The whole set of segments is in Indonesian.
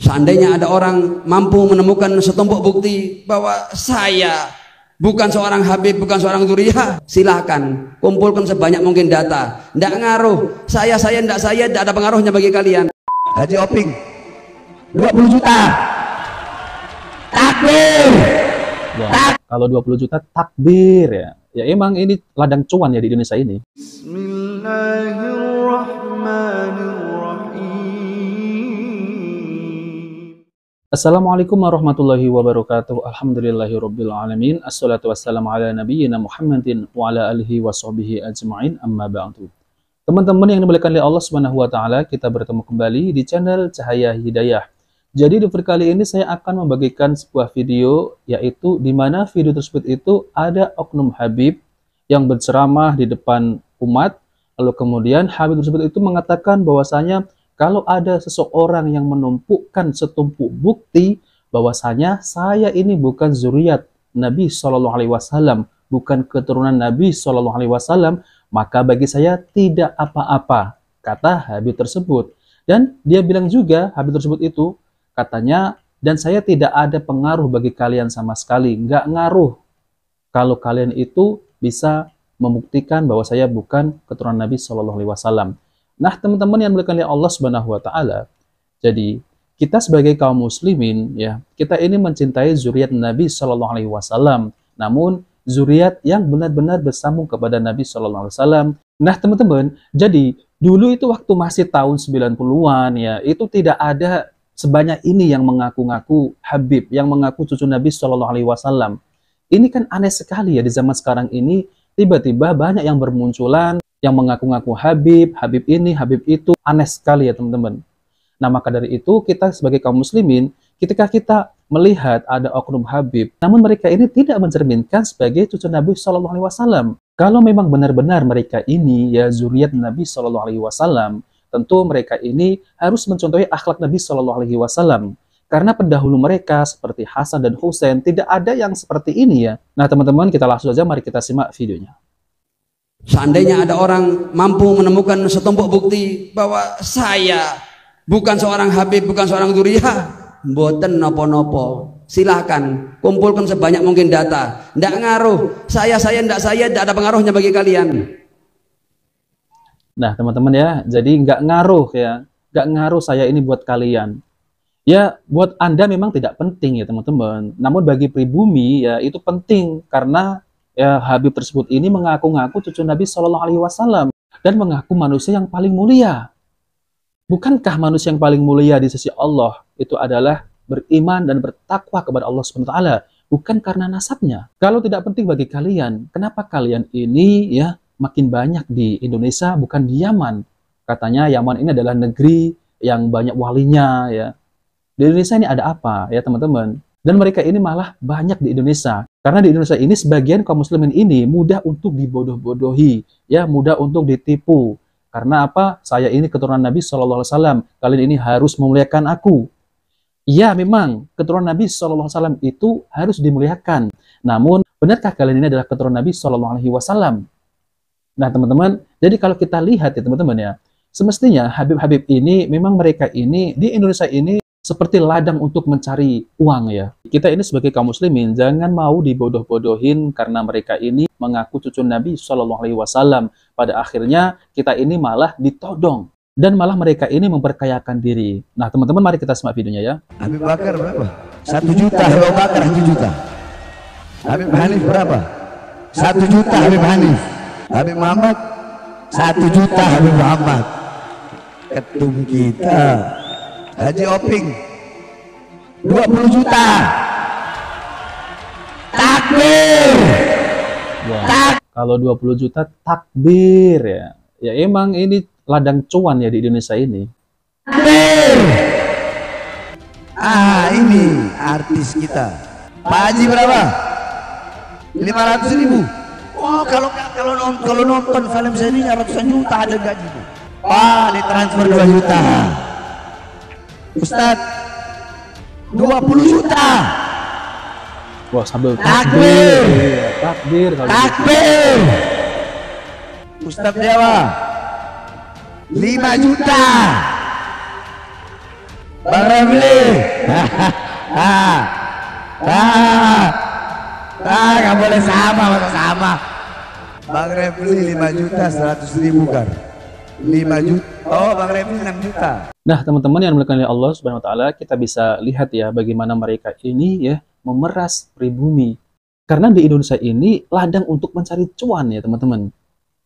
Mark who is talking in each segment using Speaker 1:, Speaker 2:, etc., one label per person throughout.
Speaker 1: Seandainya ada orang mampu menemukan setumpuk bukti bahwa saya bukan seorang Habib, bukan seorang Dzurriyyah, silakan kumpulkan sebanyak mungkin data. Tidak ngaruh, saya, tidak saya, tidak ada pengaruhnya bagi kalian.
Speaker 2: Haji Oping 20 juta. Takbir.
Speaker 3: Kalau 20 juta takbir ya. Ya emang ini ladang cuan ya di Indonesia ini. Assalamualaikum warahmatullahi wabarakatuh. Alhamdulillahirabbil alamin. Assalatu wassalamu ala nabiyyina Muhammadin wa ala alihi washabihi ajma'in. Amma ba'du. Teman-teman yang dimuliakan oleh Allah Subhanahu wa taala, kita bertemu kembali di channel Cahaya Hidayah. Jadi di video kali ini saya akan membagikan sebuah video, yaitu di mana video tersebut itu ada oknum Habib yang berceramah di depan umat. Lalu kemudian Habib tersebut itu mengatakan bahwasanya kalau ada seseorang yang menumpukan setumpuk bukti bahwasanya saya ini bukan zuriat Nabi Shallallahu Alaihi Wasallam, bukan keturunan Nabi Shallallahu Alaihi Wasallam, maka bagi saya tidak apa-apa, kata Habib tersebut. Dan dia bilang juga, Habib tersebut itu katanya, dan saya tidak ada pengaruh bagi kalian sama sekali, nggak ngaruh kalau kalian itu bisa membuktikan bahwa saya bukan keturunan Nabi Shallallahu Alaihi Wasallam. Nah, teman-teman yang dimuliakan oleh Allah Subhanahu wa taala, jadi kita sebagai kaum muslimin ya, kita ini mencintai zuriat Nabi Shallallahu Alaihi Wasallam, namun zuriat yang benar-benar bersambung kepada Nabi Shallallahu Alaihi Wasallam. Nah, teman-teman, jadi dulu itu waktu masih tahun 90-an ya, itu tidak ada sebanyak ini yang mengaku-ngaku Habib, yang mengaku cucu Nabi Shallallahu Alaihi Wasallam. Ini kan aneh sekali ya, di zaman sekarang ini tiba-tiba banyak yang bermunculan yang mengaku-ngaku Habib, Habib ini, Habib itu. Aneh sekali ya teman-teman. Nah, maka dari itu kita sebagai kaum muslimin, ketika kita melihat ada oknum Habib, namun mereka ini tidak mencerminkan sebagai cucu Nabi Shallallahu Alaihi Wasallam. Kalau memang benar-benar mereka ini ya zuriat Nabi Shallallahu Alaihi Wasallam, tentu mereka ini harus mencontohi akhlak Nabi Shallallahu Alaihi Wasallam. Karena pendahulu mereka seperti Hasan dan Husain tidak ada yang seperti ini ya. Nah teman-teman, kita langsung saja mari kita simak videonya.
Speaker 1: Seandainya ada orang mampu menemukan setumpuk bukti bahwa saya bukan seorang Habib, bukan seorang Dzurriyyah, mboten nopo-nopo, silahkan kumpulkan sebanyak mungkin data. Tidak ngaruh, saya, tidak saya, tidak ada pengaruhnya bagi kalian.
Speaker 3: Nah teman-teman ya, jadi nggak ngaruh ya, nggak ngaruh saya ini buat kalian. Ya buat Anda memang tidak penting ya teman-teman, namun bagi pribumi ya itu penting karena ya Habib tersebut ini mengaku-ngaku cucu Nabi Shallallahu Alaihi Wasallam dan mengaku manusia yang paling mulia. Bukankah manusia yang paling mulia di sisi Allah itu adalah beriman dan bertakwa kepada Allah Subhanahu wa taala, bukan karena nasabnya? Kalau tidak penting bagi kalian, kenapa kalian ini ya makin banyak di Indonesia bukan di Yaman? Katanya Yaman ini adalah negeri yang banyak walinya ya. Di Indonesia ini ada apa ya teman-teman? Dan mereka ini malah banyak di Indonesia. Karena di Indonesia ini sebagian kaum muslimin ini mudah untuk dibodoh-bodohi, ya mudah untuk ditipu. Karena apa? Saya ini keturunan Nabi Shallallahu Alaihi Wasallam. Kalian ini harus memuliakan aku. Ya memang keturunan Nabi Shallallahu Alaihi Wasallam itu harus dimuliakan. Namun benarkah kalian ini adalah keturunan Nabi Shallallahu Alaihi Wasallam? Nah teman-teman, jadi kalau kita lihat ya teman-teman ya, semestinya Habib-Habib ini memang mereka ini di Indonesia ini seperti ladang untuk mencari uang ya. Kita ini sebagai kaum muslimin jangan mau dibodoh-bodohin karena mereka ini mengaku cucu Nabi Shallallahu Alaihi Wasallam. Pada akhirnya kita ini malah ditodong dan malah mereka ini memperkayakan diri. Nah teman-teman, mari kita simak videonya ya.
Speaker 2: Habib Bakar berapa? 1 juta. Habib Bakar 1 juta. Habib Hanif berapa? 1 juta Habib Hanif. Habib Muhammad 1 juta Habib Muhammad. Ketum kita Haji Oping 20 juta. Takbir.
Speaker 3: Kalau 20 juta takbir ya. Ya emang ini ladang cuan ya di Indonesia ini.
Speaker 2: Takbir. Ini artis kita. Pak Haji berapa? 500.000. Oh, kalau nonton film saya ini ratusan juta ada gaji. Pak, ditransfer 2 juta. Ustadz 20 juta.
Speaker 3: Wah, sambil
Speaker 2: takbir.
Speaker 3: Takbir.
Speaker 2: Takbir. Ustadz Dewa 5 juta. Bang Refli. Nggak boleh sama, masa sama. Bang Refli 5.100.000 kan? 5 juta. Oh, Bang Refli 6 juta.
Speaker 3: Nah, teman-teman yang dimuliakan oleh Allah Subhanahu wa taala, kita bisa lihat ya bagaimana mereka ini ya memeras pribumi. Karena di Indonesia ini ladang untuk mencari cuan ya, teman-teman.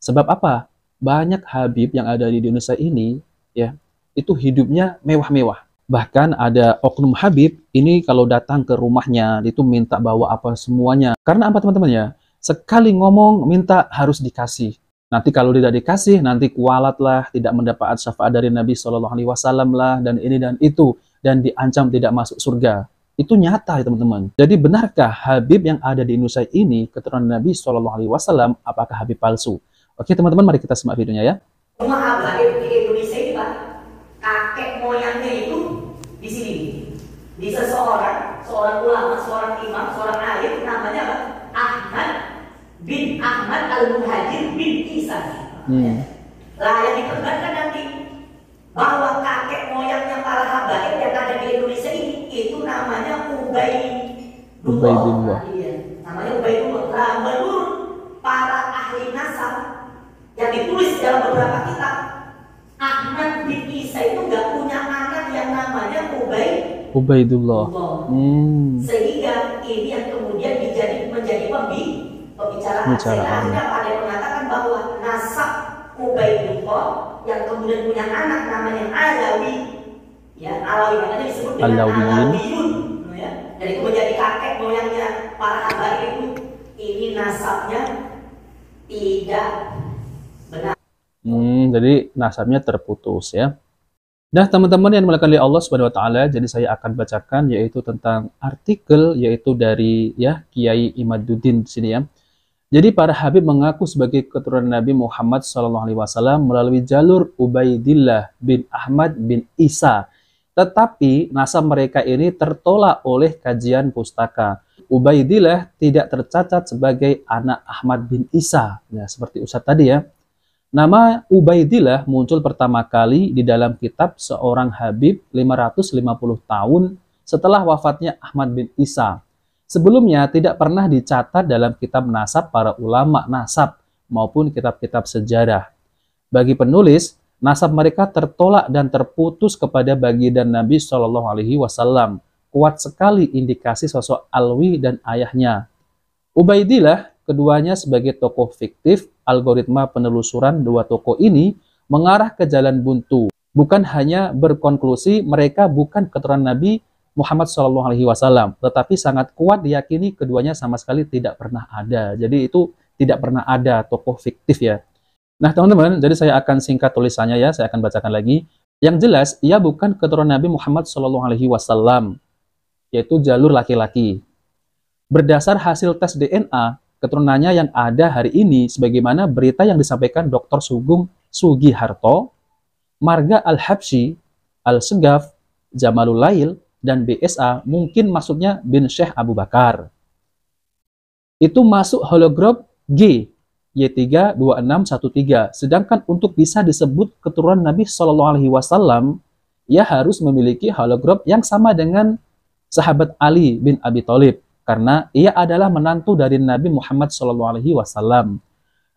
Speaker 3: Sebab apa? Banyak habib yang ada di Indonesia ini ya, itu hidupnya mewah-mewah. Bahkan ada oknum habib ini kalau datang ke rumahnya itu minta bawa apa semuanya. Karena apa, teman-teman ya? Sekali ngomong minta harus dikasih. Nanti kalau tidak dikasih, nanti kualat lah, tidak mendapat syafaat dari Nabi SAW lah, dan ini dan itu, dan diancam tidak masuk surga. Itu nyata ya, teman-teman. Jadi benarkah Habib yang ada di Indonesia ini keturunan Nabi SAW? Apakah Habib palsu? Oke, teman-teman, mari kita simak videonya ya.
Speaker 4: Rumah Habib di Indonesia ini, Pak, kakek moyangnya itu di sini, di seorang ulama, seorang imam, seorang alim, namanya apa? Ahmad bin Ahmad Al-Muhajir bin Isa. Lah yang diperbankan nanti bahwa kakek moyangnya para habaib yang ada di Indonesia ini itu namanya Ubaidullah. Iya, namanya Ubaidullah. Nah, menurut para ahli nasab yang ditulis dalam beberapa kitab, Ahmad bin Isa itu nggak punya anak yang namanya
Speaker 3: Ubaidullah.
Speaker 4: Sehingga ini yang kemudian menjadi pembicaraan. Sehingga ada yang mengatakan bahwa nasab Ubaidullah yang kemudian punya anak namanya Alawi, ya Alawi makanya disebut dengan Alawiyun, ya. Dan itu menjadi kakek moyangnya para habaib itu. Ini nasabnya tidak benar.
Speaker 3: Jadi nasabnya terputus ya. Nah, teman-teman yang dimuliakan oleh Allah Subhanahu wa taala, jadi saya akan bacakan yaitu tentang artikel yaitu dari ya Kiai Imaduddin di sini ya. Jadi para habib mengaku sebagai keturunan Nabi Muhammad SAW melalui jalur Ubaidillah bin Ahmad bin Isa. Tetapi nasab mereka ini tertolak oleh kajian pustaka. Ubaidillah tidak tercatat sebagai anak Ahmad bin Isa. Ya, seperti Ustadz tadi ya. Nama Ubaidillah muncul pertama kali di dalam kitab seorang habib 550 tahun setelah wafatnya Ahmad bin Isa. Sebelumnya tidak pernah dicatat dalam kitab nasab para ulama nasab maupun kitab-kitab sejarah. Bagi penulis, nasab mereka tertolak dan terputus kepada baginda Nabi SAW. Kuat sekali indikasi sosok Alwi dan ayahnya. Ubaidillah keduanya sebagai tokoh fiktif, algoritma penelusuran dua tokoh ini mengarah ke jalan buntu. Bukan hanya berkonklusi mereka bukan keturunan Nabi Muhammad SAW, tetapi sangat kuat diyakini keduanya sama sekali tidak pernah ada. Jadi itu tidak pernah ada tokoh fiktif ya. Nah teman-teman, jadi saya akan singkat tulisannya ya, saya akan bacakan lagi. Yang jelas, ia bukan keturunan Nabi Muhammad SAW, yaitu jalur laki-laki. Berdasar hasil tes DNA, keturunannya yang ada hari ini sebagaimana berita yang disampaikan Dr. Sugeng Sugiharto, Marga Al-Habsyi, Al-Segaf, Jamalul Lail, dan BSA, mungkin maksudnya bin Syekh Abu Bakar. Itu masuk hologram G, Y32613. Sedangkan untuk bisa disebut keturunan Nabi SAW, ia harus memiliki hologram yang sama dengan sahabat Ali bin Abi Thalib, karena ia adalah menantu dari Nabi Muhammad SAW.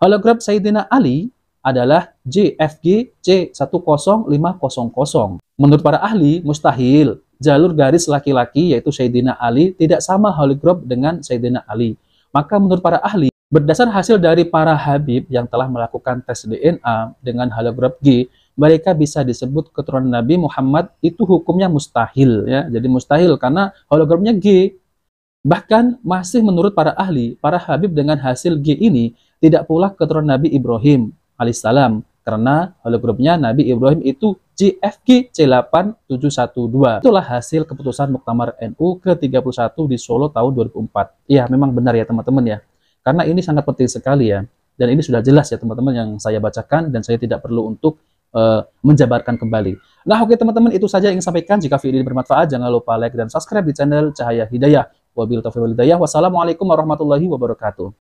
Speaker 3: Hologram Sayyidina Ali adalah JFG C10500. Menurut para ahli, mustahil jalur garis laki-laki yaitu Sayyidina Ali tidak sama hologram dengan Sayyidina Ali. Maka menurut para ahli, berdasar hasil dari para habib yang telah melakukan tes DNA dengan hologram G, mereka bisa disebut keturunan Nabi Muhammad, itu hukumnya mustahil ya. Jadi mustahil karena hologramnya G. Bahkan masih menurut para ahli, para habib dengan hasil G ini tidak pula keturunan Nabi Ibrahim alaihissalam, karena hologramnya Nabi Ibrahim itu JFG C8712. Itulah hasil keputusan Muktamar NU ke-31 di Solo tahun 2004. Ya, memang benar ya teman-teman ya. Karena ini sangat penting sekali ya. Dan ini sudah jelas ya teman-teman yang saya bacakan, dan saya tidak perlu untuk menjabarkan kembali. Nah, oke teman-teman, itu saja yang ingin sampaikan. Jika video ini bermanfaat, jangan lupa like dan subscribe di channel Cahaya Hidayah. Wabillahi taufiq wal hidayah. Wassalamualaikum warahmatullahi wabarakatuh.